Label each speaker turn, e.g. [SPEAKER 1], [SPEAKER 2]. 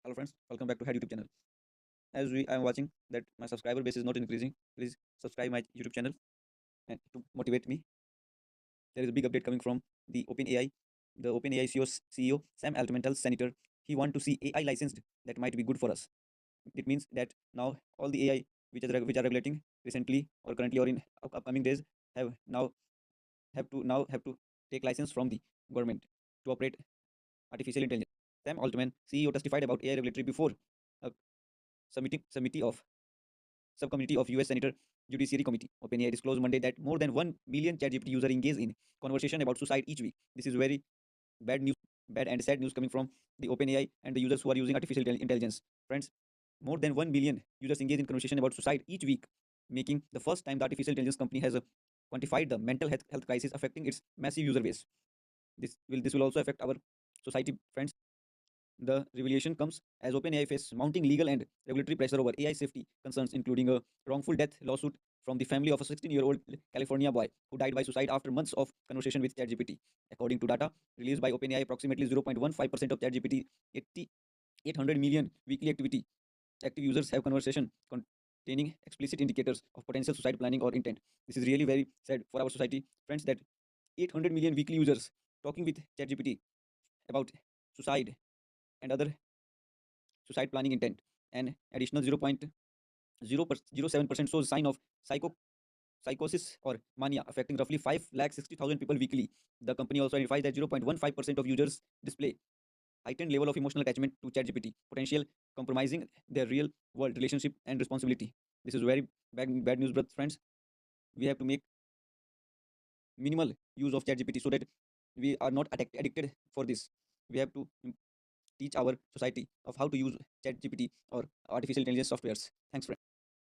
[SPEAKER 1] Hello friends, welcome back to Head YouTube channel. As I am watching that my subscriber base is not increasing, please subscribe my YouTube channel and to motivate me. There is a big update coming from the OpenAI. The OpenAI CEO Sam Altman tells Senator he want to see AI licensed. That might be good for us. It means that now all the AI which are regulating recently or currently or in upcoming days have to take license from the government to operate artificial intelligence. Sam Altman, CEO, testified about AI regulatory before a subcommittee of US Senator Judiciary Committee. OpenAI disclosed Monday that more than 1 billion ChatGPT users engage in conversation about suicide each week. This is very bad news, bad and sad news coming from the OpenAI and the users who are using artificial intelligence. Friends, more than 1 billion users engage in conversation about suicide each week, making the first time the artificial intelligence company has quantified the mental health crisis affecting its massive user base. This will also affect our society, friends. The revelation comes as OpenAI faces mounting legal and regulatory pressure over AI safety concerns, including a wrongful death lawsuit from the family of a 16-year-old California boy who died by suicide after months of conversation with ChatGPT. According to data released by OpenAI, approximately 0.15% of ChatGPT 800 million weekly active users have conversation containing explicit indicators of potential suicide planning or intent. This is really very sad for our society, friends, that 800 million weekly users talking with ChatGPT about suicide and other suicide planning intent. An additional 0.007% shows sign of psychosis or mania, affecting roughly 5,60,000 people weekly. The company also identifies that 0.15% of users display heightened level of emotional attachment to ChatGPT, potential compromising their real world relationship and responsibility. This is very bad news, brothers, friends. We have to make minimal use of ChatGPT so that we are not addicted for this. We have to teach our society of how to use ChatGPT or artificial intelligence softwares. Thanks, friends.